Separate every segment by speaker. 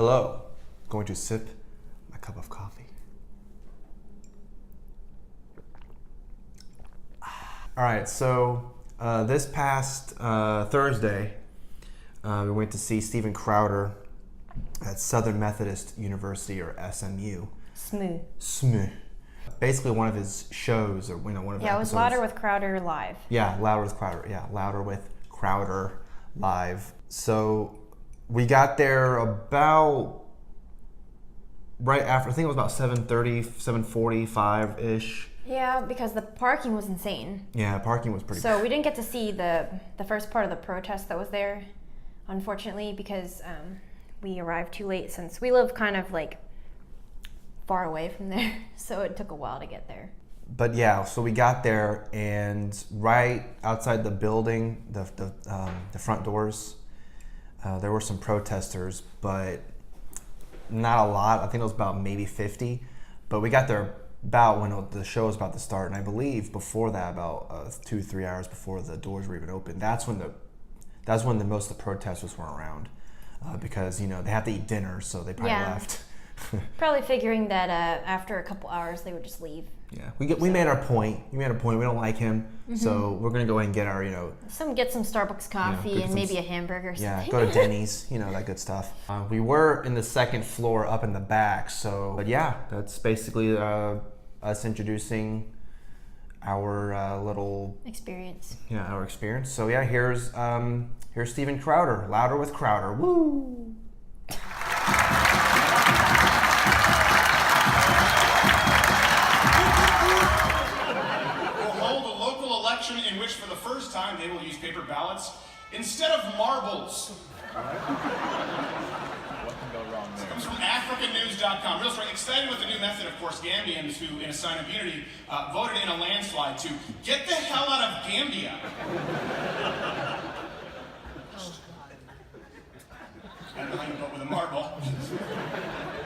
Speaker 1: Hello. Going to sip my cup of coffee. All right, so this past Thursday, we went to see Steven Crowder at Southern Methodist University, or SMU. SMU. Basically, one of his shows, or one of
Speaker 2: it was Louder with Crowder live.
Speaker 1: Yeah, Louder with Crowder. Yeah, Louder with Crowder live. So we got there about right after. I think it was about 7:30, 7:45-ish.
Speaker 2: Yeah, because the parking was insane.
Speaker 1: Yeah, parking was pretty.
Speaker 2: So we didn't get to see the first part of the protest that was there, unfortunately, because we arrived too late since we live kind of like far away from there, so it took a while to get there.
Speaker 1: But yeah, so we got there, and right outside the building, the front doors, there were some protesters, but not a lot. I think it was about maybe 50. But we got there about when the show was about to start, and I believe before that, about 2-3 hours before the doors were even open. That's when the most of the protesters weren't around, because they have to eat dinner, so they probably left.
Speaker 2: Probably figuring that after a couple hours they would just leave.
Speaker 1: Yeah, we made our point. We made a point. We don't like him, so we're gonna go ahead and get our
Speaker 2: get some Starbucks coffee and maybe a hamburger. Or something.
Speaker 1: Yeah, go to Denny's. That good stuff. We were in the second floor, up in the back. But yeah, that's basically us introducing our little
Speaker 2: experience.
Speaker 1: Yeah, our experience. So yeah, here's Steven Crowder, Louder with Crowder. Woo!
Speaker 3: In which, for the first time, they will use paper ballots instead of marbles.
Speaker 4: What can go wrong there?
Speaker 3: This comes from AfricaNews.com. Real story. Excited with the new method, of course, Gambians who, in a sign of unity, voted in a landslide to get the hell out of Gambia. I don't know how you vote with a marble.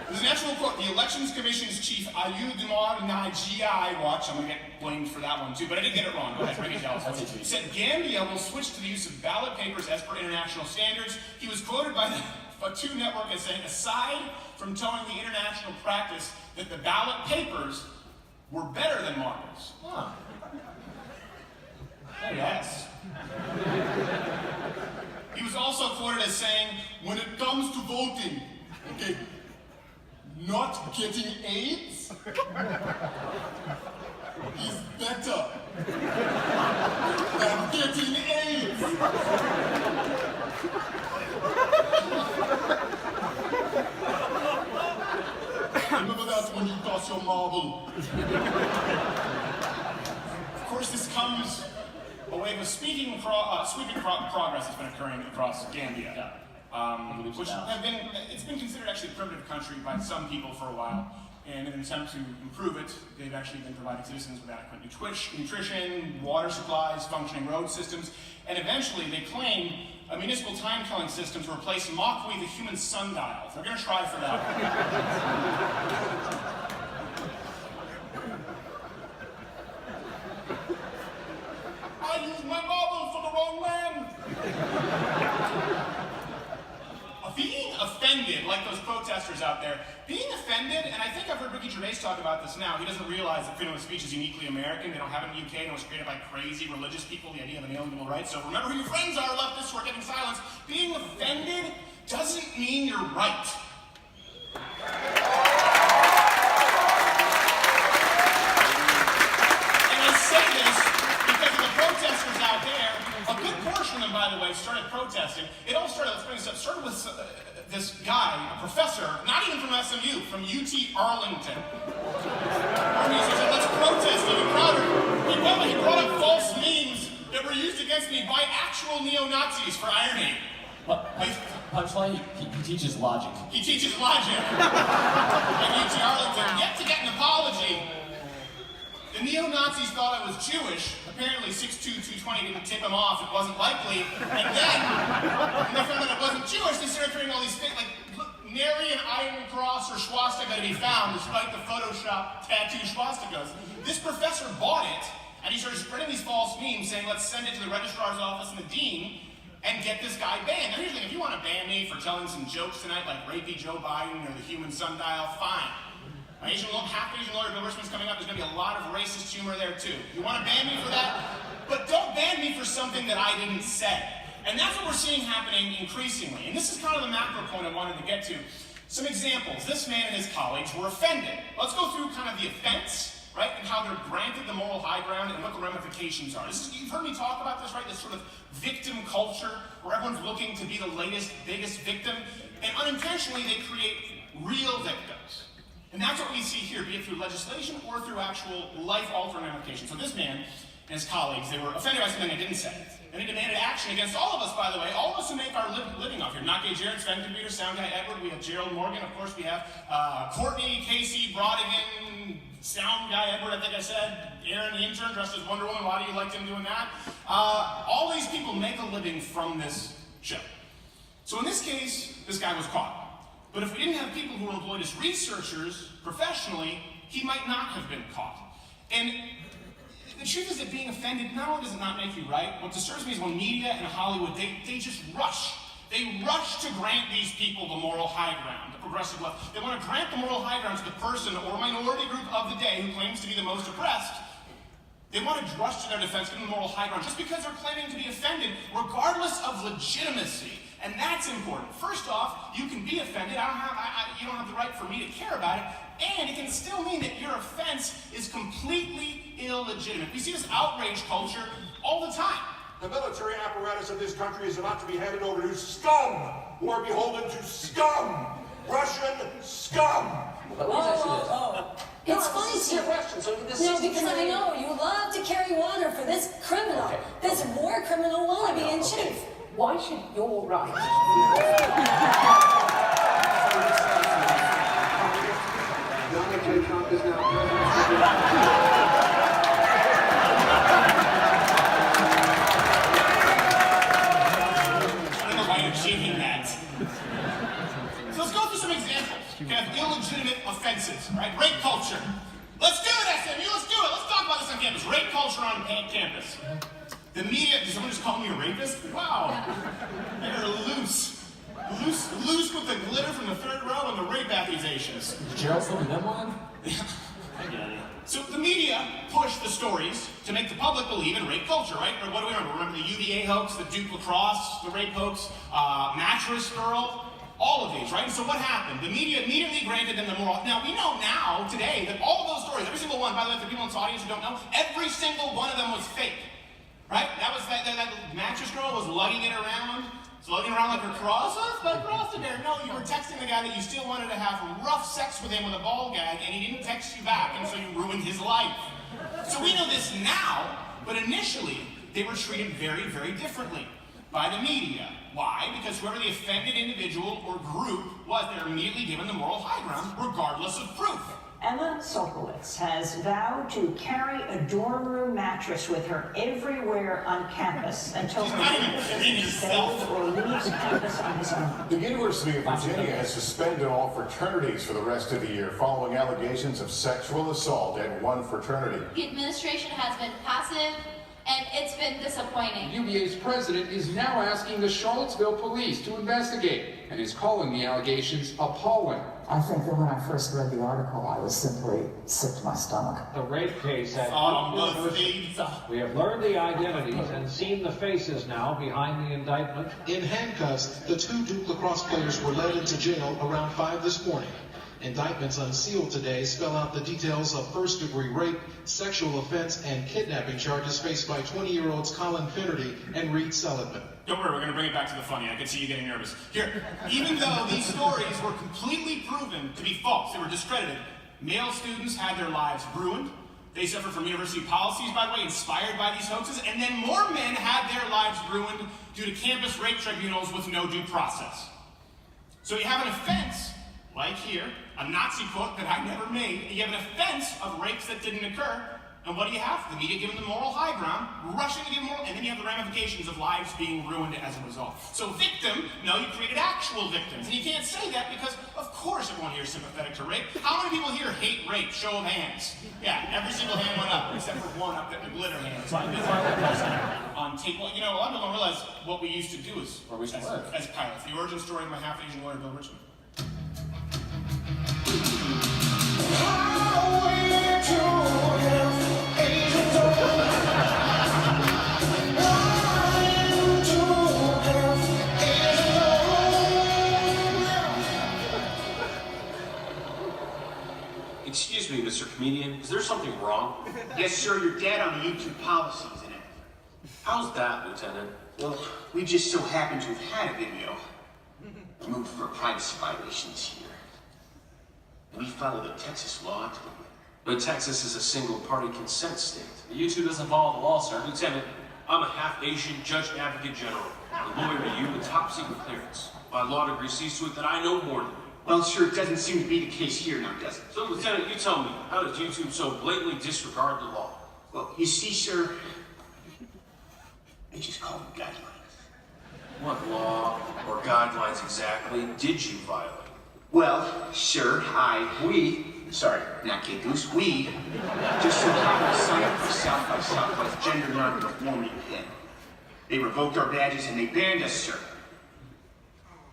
Speaker 3: There's an actual quote. The Elections Commission's chief, Ayudimar Najai, watch, I'm going to get blamed for that one too, but I did get it wrong. Go ahead, Ricky, tell us. He said Gambia will switch to the use of ballot papers as per international standards. He was quoted by the Fatu Network as saying, aside from towing the international practice, that the ballot papers were better than marbles. Huh. Oh, yes. He was also quoted as saying, when it comes to voting, okay, not getting AIDS is better than getting AIDS. Remember that when you toss your marble. Of course, this comes a wave of sweeping progress has been occurring across Gambia. Which it's been considered actually a primitive country by some people for a while, and in an attempt to improve it, they've actually been providing citizens with adequate nutrition, water supplies, functioning road systems, and eventually they claim a municipal time-telling system to replace Mokwe, the human sundial. They're going to try for that. I used my marble for the wrong man! Being offended, like those protesters out there, being offended, and I think I've heard Ricky Gervais talk about this now, he doesn't realize that freedom of speech is uniquely American. They don't have it in the UK, and it was created by crazy religious people, the idea of inalienable rights. So remember who your friends are, leftists who are getting silenced. Being offended doesn't mean you're right. And I say this because of the protesters out there. A good portion of them, by the way, started protesting. It all started, let's bring this up, started with this guy, a professor, not even from SMU, from UT Arlington. He said, let's protest even prouder. He brought up false memes that were used against me by actual neo-Nazis for irony.
Speaker 5: Punchline, he teaches logic.
Speaker 3: He teaches logic. At UT Arlington, yet to get an apology. The neo-Nazis thought I was Jewish. Apparently 6'2", 220 didn't tip him off. It wasn't likely. And then, when they found out it wasn't Jewish, they started creating all these things like nary an iron cross or swastika to be found, despite the Photoshop tattoo swastikas. This professor bought it, and he started spreading these false memes saying, let's send it to the registrar's office and the dean. and get this guy banned. Now here's the thing, if you want to ban me for telling some jokes tonight, like rapey Joe Biden or the human sundial, fine. Half Asian lawyer Bill Richmond's coming up, there's going to be a lot of racist humor there too. You want to ban me for that? But don't ban me for something that I didn't say. And that's what we're seeing happening increasingly. And this is kind of the macro point I wanted to get to. Some examples. This man and his colleagues were offended. Let's go through kind of the offense, right, and how they're granted the moral high ground and what the ramifications are. You've heard me talk about this, right, this sort of victim culture where everyone's looking to be the latest, biggest victim, and unintentionally they create real victims. And that's what we see here, be it through legislation or through actual life-altering ramifications. So this man and his colleagues, they were offended by something they didn't say. And they demanded action against all of us, by the way, all of us who make our living off here. Not Gay Jared, Sven Computer, Sound Guy Edward, we have Gerald Morgan, of course we have Courtney, Casey, Brodigan, Sound Guy Edward, I think I said, Aaron the intern dressed as Wonder Woman, a lot of you liked him doing that. All these people make a living from this show. So in this case, this guy was caught. But if we didn't have people who were employed as researchers professionally, he might not have been caught. And the truth is that being offended, not only does it not make you right, what disturbs me is when media and Hollywood, they just rush. They rush to grant these people the moral high ground, the progressive left. They want to grant the moral high ground to the person or minority group of the day who claims to be the most oppressed. They want to rush to their defense, give them the moral high ground, just because they're claiming to be offended, regardless of legitimacy. And that's important. First off, you can be offended. You don't have the right for me to care about it. And it can still mean that your offense is completely illegitimate. We see this outrage culture all the time.
Speaker 4: The military apparatus of this country is about to be handed over to scum, who are beholden to scum. Russian scum.
Speaker 6: It's funny to
Speaker 4: question. So this
Speaker 6: no, because I know you love to carry water for this criminal, this war criminal wannabe in chief.
Speaker 7: Why should your right
Speaker 4: Donald J. Trump is now president.
Speaker 3: I don't know why you're cheating that. So let's go through some examples of illegitimate offenses, right? Rape culture. Let's do it, SMU, let's do it. Let's talk about this on campus. Rape culture on campus. The media, did someone just call me a rapist? Wow. They're loose. Loose with the glitter from the third row and the rape accusations.
Speaker 5: Did Gerald slip in them one?
Speaker 3: So the media push the stories to make the public believe in rape culture, right? Or what do we remember? Remember the UVA hoax, the Duke lacrosse, the rape hoax, mattress girl, all of these, right? And so what happened? The media immediately granted them the moral. Now, we know now, today, that all of those stories, every single one, by the way, for people in this audience who don't know, every single one of them was fake. Right? That mattress girl was lugging it around. So lugging around like her cross. Oh, it's my cross today. No, you were texting the guy that you still wanted to have rough sex with him with a ball gag, and he didn't text you back, and so you ruined his life. So we know this now, but initially, they were treated very, very differently by the media. Why? Because whoever the offended individual or group was, they're immediately given the moral high ground, regardless of proof.
Speaker 7: Emma Sokowitz has vowed to carry a dorm room mattress with her everywhere on campus until her fails or leaves campus on his own.
Speaker 4: The University of Virginia has suspended all fraternities for the rest of the year following allegations of sexual assault at one fraternity.
Speaker 8: The administration has been passive, and it's been disappointing.
Speaker 9: UVA's president is now asking the Charlottesville police to investigate and is calling the allegations appalling.
Speaker 10: I think that when I first read the article, I was simply sick to my stomach.
Speaker 11: The rape case at
Speaker 3: We
Speaker 11: have learned the identities and seen the faces now behind the indictment.
Speaker 12: In handcuffs, the two Duke lacrosse players were led into jail around 5 this morning. Indictments unsealed today spell out the details of first-degree rape, sexual offense, and kidnapping charges faced by 20-year-olds Colin Finnerty and Reed Seligman.
Speaker 3: Don't worry, we're going to bring it back to the funny. I can see you getting nervous. Here, even though these stories were completely proven to be false, they were discredited, male students had their lives ruined. They suffered from university policies, by the way, inspired by these hoaxes, and then more men had their lives ruined due to campus rape tribunals with no due process. So you have an offense, like here, a Nazi quote that I never made, and you have an offense of rapes that didn't occur, And what do you have? The media giving the moral high ground, rushing to give moral, and then you have the ramifications of lives being ruined as a result. So victim, no, you created actual victims. And you can't say that because, of course, everyone here is sympathetic to rape. How many people here hate rape? Show of hands. Yeah, every single hand went up, except for one up at the glitter hands. On tape. Well, you know, a lot of people don't realize what we used to do as pilots. The origin story of my half-Asian lawyer, Bill Richmond.
Speaker 13: Excuse me, Mr. Comedian, is there something wrong?
Speaker 14: Yes, sir, you're dead on the YouTube policies and everything.
Speaker 13: How's that, Lieutenant?
Speaker 14: Well, we just so happen to have had a video removed for privacy violations here. We follow the Texas law to the letter.
Speaker 13: But Texas is a single-party consent state.
Speaker 5: YouTube doesn't follow the law, sir.
Speaker 13: Lieutenant, I'm a half-Asian judge advocate general, a lawyer to you with top-secret clearance. My law degree sees to it that I know more than you.
Speaker 14: Well, sir, it doesn't seem to be the case here now, does it?
Speaker 13: So, Lieutenant, you tell me, how does YouTube so blatantly disregard the law?
Speaker 14: Well, you see, sir, they just call them guidelines.
Speaker 13: What law or guidelines exactly did you violate?
Speaker 14: Well, sir, we just so happened to sign up for South by Southwest Gender Non-Conformity Pin. They revoked our badges and they banned us, sir.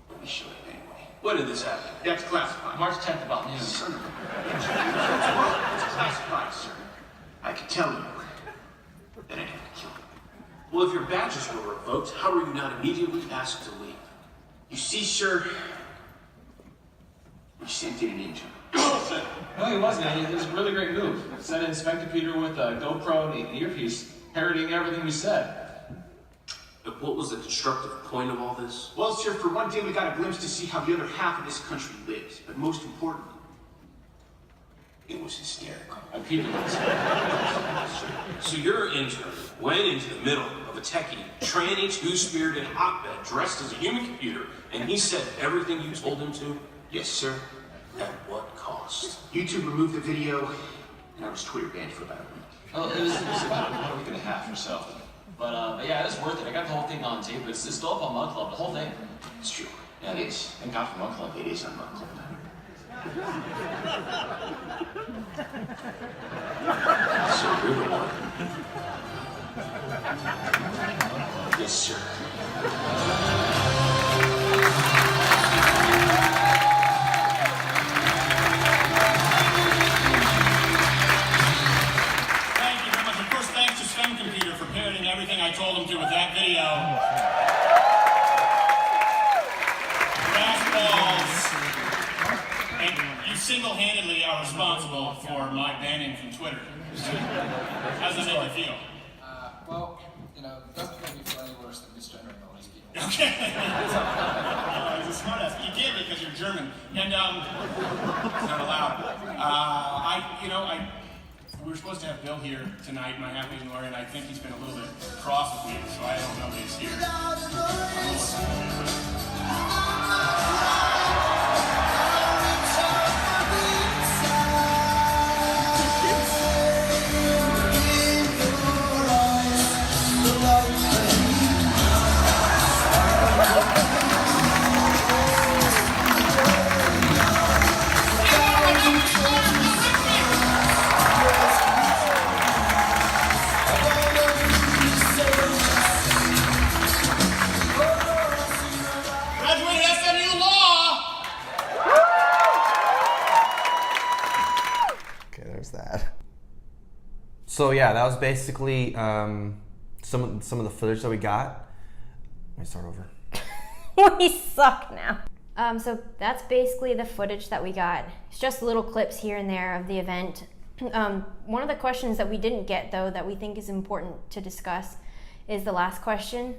Speaker 14: But we showed up anyway.
Speaker 13: When did this happen?
Speaker 14: That's classified.
Speaker 5: March 10th about noon.
Speaker 14: Son of a bitch. It's classified, sir. I can tell you that I have to kill you.
Speaker 13: Well, if your badges were revoked, how were you not immediately asked to leave?
Speaker 14: You see, sir, we sent in an intern.
Speaker 5: No, he wasn't. It was a really great move. Sent Inspector Peter with a GoPro and an earpiece, parroting everything we said.
Speaker 13: But what was the constructive point of all this?
Speaker 14: Well, sir, for one day we got a glimpse to see how the other half of this country lives. But most importantly, it was hysterical.
Speaker 13: So your intern went into the middle of a techie, tranny, two-spirited hotbed dressed as a human computer, and he said everything you told him to?
Speaker 14: Yes, sir.
Speaker 13: At what cost?
Speaker 14: YouTube removed the video, and I was Twitter banned for about a week.
Speaker 5: Well, it was about a week and a half or so. But yeah, it was worth it. I got the whole thing on tape. It's still up on Mug Club, the whole thing.
Speaker 14: It's true.
Speaker 5: Yeah, it is. Thank God for Mug Club.
Speaker 14: It is on Mug Club.
Speaker 13: So you're the one.
Speaker 14: Yes, sir.
Speaker 3: Everything I told him to with that video. Basketballs. And you single-handedly are responsible for my banning from Twitter. How does that make you feel?
Speaker 15: Well, you know, nothing made me feel any worse than misgendering all these people.
Speaker 3: Okay. He's a smartass. You did because you're German. And, it's not allowed. We were supposed to have Bill here tonight, my half-Asian lawyer, and I think he's been a little bit cross with me, so I don't know that he's here.
Speaker 1: So yeah, that was basically some of the footage that we got. Let me start over.
Speaker 2: We suck now. So that's basically the footage that we got. It's just little clips here and there of the event. One of the questions that we didn't get, though, that we think is important to discuss is the last question.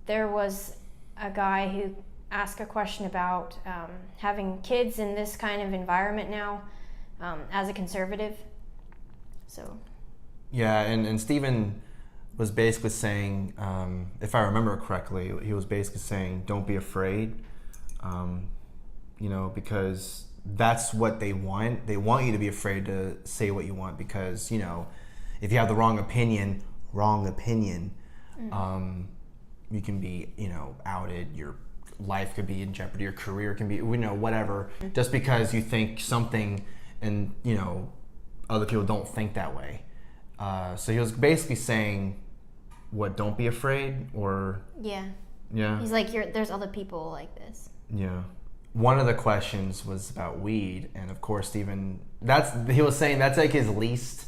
Speaker 2: There was a guy who asked a question about having kids in this kind of environment now as a conservative. So.
Speaker 1: Yeah, and Stephen was basically saying, if I remember correctly, he was basically saying, don't be afraid, because that's what they want. They want you to be afraid to say what you want because, you know, if you have the wrong opinion, you can be, you know, outed. Your life could be in jeopardy. Your career can be, you know, whatever. Just because you think something and, you know, other people don't think that way. So he was basically saying, what, don't be afraid, or...
Speaker 2: Yeah.
Speaker 1: Yeah.
Speaker 2: He's like, there's other people like this.
Speaker 1: Yeah. One of the questions was about weed, and of course, Stephen, he was saying that's like his least...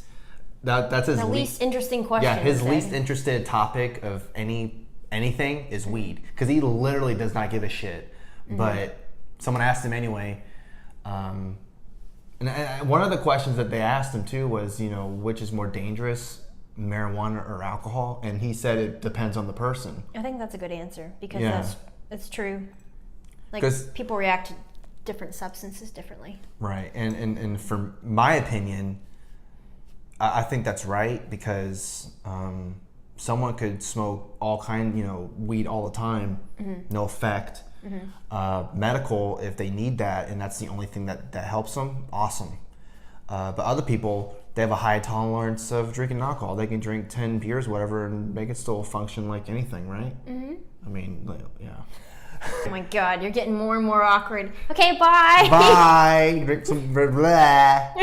Speaker 1: That's his
Speaker 2: least interesting question.
Speaker 1: Yeah, his least interested topic of anything is weed, because he literally does not give a shit. But someone asked him anyway. And one of the questions that they asked him too was, you know, which is more dangerous, marijuana or alcohol? And he said it depends on the person.
Speaker 2: I think that's a good answer because it's true. Like, people react to different substances differently.
Speaker 1: Right, and for my opinion, I think that's right, because someone could smoke all kind, you know, weed all the time, no effect. Medical, if they need that and that's the only thing that helps them, awesome. But other people, they have a high tolerance of drinking alcohol. They can drink 10 beers, whatever, and they can still function like anything, right? I mean, yeah.
Speaker 2: Oh my God, you're getting more and more awkward. Okay, bye.
Speaker 1: Bye. Drink some blah.